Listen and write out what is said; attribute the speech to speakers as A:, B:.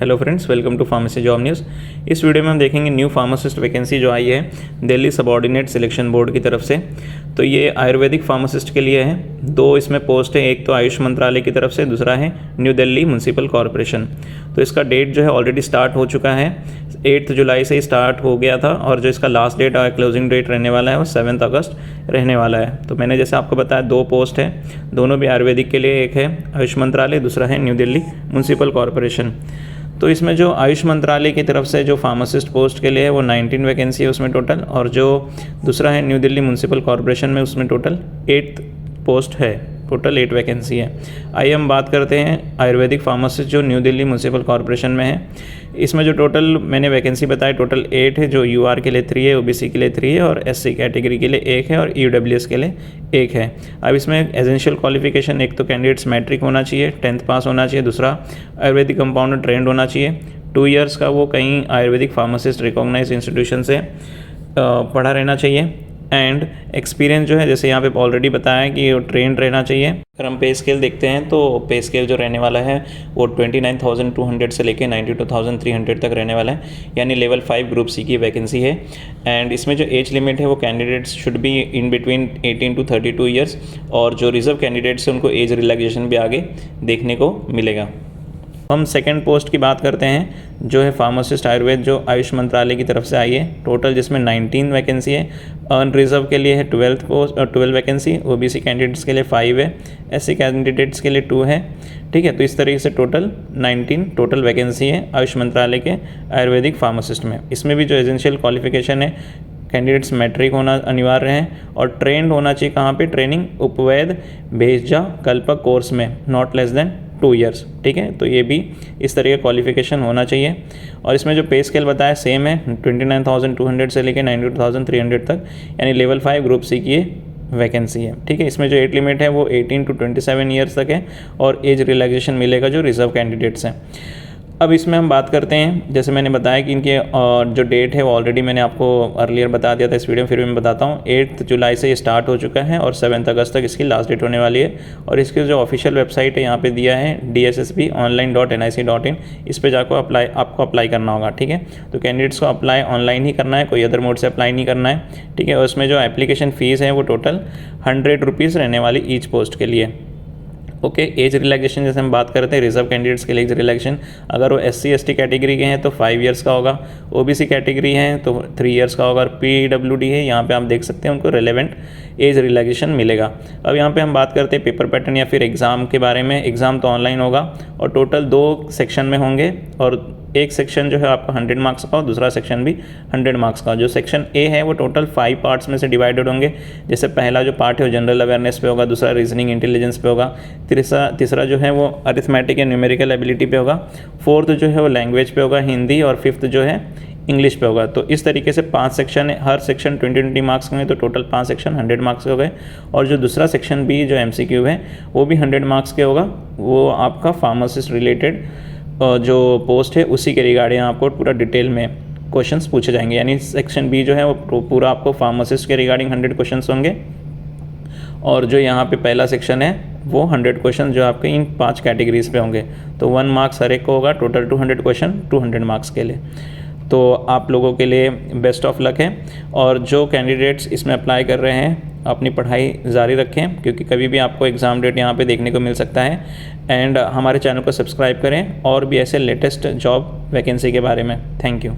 A: Hello friends, welcome to pharmacy job news. इस video में हम देखेंगे न्यू फार्मासिस्ट वैकेंसी जो आई है दिल्ली सबऑर्डिनेट सिलेक्शन बोर्ड की तरफ से। तो ये आयुर्वेदिक फार्मासिस्ट के लिए है। दो इसमें पोस्ट है, एक तो आयुष मंत्रालय की तरफ से, दूसरा है न्यू दिल्ली म्यूनसिपल कॉरपोरेशन। तो इसका डेट जो है ऑलरेडी स्टार्ट हो चुका है, 8 जुलाई से ही स्टार्ट हो गया था और जो इसका लास्ट डेट और क्लोजिंग डेट रहने वाला है वो 7 अगस्त रहने वाला है। तो मैंने जैसे आपको बताया दो पोस्ट है, दोनों भी आयुर्वेदिक के लिए, एक है आयुष मंत्रालय, दूसरा है न्यू दिल्ली म्यूनसिपल कॉरपोरेशन। तो इसमें जो आयुष मंत्रालय की तरफ से जो फार्मासिस्ट पोस्ट के लिए है वो 19 वैकेंसी है उसमें टोटल, और जो दूसरा है न्यू दिल्ली म्यूनसिपल कॉरपोरेशन में उसमें टोटल 8 पोस्ट है, टोटल 8 वैकेंसी है। आइए हम बात करते हैं आयुर्वेदिक फार्मासिस्ट जो न्यू दिल्ली म्यूनसिपल कॉरपोरेशन में है। इसमें जो टोटल मैंने वैकेंसी बताई टोटल 8 है, जो यूआर के लिए 3 है, ओबीसी के लिए 3 है और एससी कैटेगरी के लिए 1 है और ईडब्ल्यूएस के लिए 1 है। अब इसमें एसेंशियल क्वालिफिकेशन, एक तो कैंडिडेट्स मैट्रिक होना चाहिए, 10th पास होना चाहिए, दूसरा आयुर्वेदिक कंपाउंडर ट्रेंड होना चाहिए, 2 ईयर्स का वो कहीं आयुर्वेदिक फार्मासिस्ट रिकॉग्नाइज इंस्टीट्यूशन से पढ़ा रहना चाहिए, एंड एक्सपीरियंस जो है जैसे यहाँ पे ऑलरेडी बताया कि वो ट्रेंड रहना चाहिए। अगर हम पे स्केल देखते हैं तो पे स्केल जो रहने वाला है वो 29,200 से लेके 92,300 तक रहने वाला है, यानी लेवल 5 ग्रुप सी की वैकेंसी है। एंड इसमें जो एज लिमिट है वो candidates should be in between 18 to 32 years, और जो रिजर्व कैंडिडेट्स हैं उनको एज रिलैक्सेशन भी आगे देखने को मिलेगा। हम सेकंड पोस्ट की बात करते हैं जो है फार्मासिस्ट आयुर्वेद, जो आयुष मंत्रालय की तरफ से आई है टोटल, जिसमें 19 वैकेंसी है। अन रिजर्व के लिए है 12 वैकेंसी, ओबीसी कैंडिडेट्स के लिए 5 है, एससी कैंडिडेट्स के लिए 2 है। ठीक है, तो इस तरीके से टोटल 19 टोटल वैकेंसी है आयुष मंत्रालय के आयुर्वेदिक फार्मासिस्ट में। इसमें भी जो एसेंशियल क्वालिफिकेशन है, कैंडिडेट्स मैट्रिक होना अनिवार्य है और ट्रेंड होना चाहिए कहाँ पे, ट्रेनिंग उपवैद भेजा कल्पक कोर्स में, नॉट लेस देन 2 ईयर्स। ठीक है, तो ये भी इस तरह का क्वालिफिकेशन होना चाहिए। और इसमें जो पे स्केल बताया सेम है, 29,200 से लेकर 92,300 तक, यानी लेवल 5 ग्रुप सी की वैकेंसी है। ठीक है, इसमें जो एज लिमिट है वो 18 to 27 ईयर्स तक है और एज रिलैक्सेशन मिलेगा जो रिजर्व कैंडिडेट्स हैं। अब इसमें हम बात करते हैं, जैसे मैंने बताया कि इनके जो डेट है वो ऑलरेडी मैंने आपको अर्लियर बता दिया था इस वीडियो में, फिर भी मैं बताता हूँ। 8 जुलाई से ये स्टार्ट हो चुका है और 7 अगस्त तक इसकी लास्ट डेट होने वाली है। और इसके जो ऑफिशियल वेबसाइट है यहाँ पे दिया है dssbonline.nic.in, इस पर जाकर आपको अप्लाई करना होगा। ठीक है, तो कैंडिडेट्स को अप्लाई ऑनलाइन ही करना है, कोई अदर मोड से अप्लाई नहीं करना है। ठीक है, और उसमें जो एप्लीकेशन फ़ीस है वो टोटल 100 रुपीज़ रहने वाली ईच पोस्ट के लिए। ओके, एज रिलैक्सेशन जैसे हम बात करते हैं रिजर्व कैंडिडेट्स के लिए एज रिलैक्सेशन, अगर वो SC ST कैटेगरी के हैं तो 5 ईयर्स का होगा, OBC कैटेगरी हैं तो 3 ईयर्स का होगा, और PWD है यहाँ पे आप देख सकते हैं उनको रेलेवेंट एज रिलैक्सेशन मिलेगा। अब यहाँ पे हम बात करते हैं पेपर पैटर्न या फिर एग्ज़ाम के बारे में। एग्ज़ाम तो ऑनलाइन होगा और टोटल 2 सेक्शन में होंगे, और एक सेक्शन जो है आपका 100 मार्क्स का और दूसरा सेक्शन भी 100 मार्क्स का। जो सेक्शन ए है वो टोटल 5 पार्ट्स में से डिवाइडेड होंगे। जैसे पहला जो पार्ट है वो जनरल अवेयरनेस पे होगा, दूसरा रीजनिंग इंटेलिजेंस पे होगा, तीसरा जो है वो अरिथमेटिक एंड न्यूमेरिकल एबिलिटी पे होगा, फोर्थ जो है वो लैंग्वेज पे होगा हिंदी, और फिफ्थ जो है इंग्लिश पे होगा। तो इस तरीके से 5 सेक्शन है, हर सेक्शन 20 मार्क्स के होंगे, तो टोटल 5 सेक्शन 100 मार्क्स के हो गए। और जो दूसरा सेक्शन बी जो MCQ है वो भी 100 मार्क्स के होगा, वो आपका फार्मासिस्ट रिलेटेड जो पोस्ट है उसी के रिगार्डिंग आपको पूरा डिटेल में क्वेश्चंस पूछे जाएंगे। यानी सेक्शन बी जो है वो पूरा आपको फार्मासिस्ट के रिगार्डिंग 100 क्वेश्चंस होंगे, और जो यहाँ पे पहला सेक्शन है वो 100 क्वेश्चन जो आपके इन 5 कैटेगरीज पे होंगे। तो 1 मार्क्स हर एक को होगा, टोटल 200 क्वेश्चन 200 मार्क्स के लिए। तो आप लोगों के लिए बेस्ट ऑफ लक है, और जो कैंडिडेट्स इसमें अप्लाई कर रहे हैं अपनी पढ़ाई जारी रखें, क्योंकि कभी भी आपको एग्ज़ाम डेट यहाँ पे देखने को मिल सकता है। एंड हमारे चैनल को सब्सक्राइब करें और भी ऐसे लेटेस्ट जॉब वैकेंसी के बारे में। Thank you.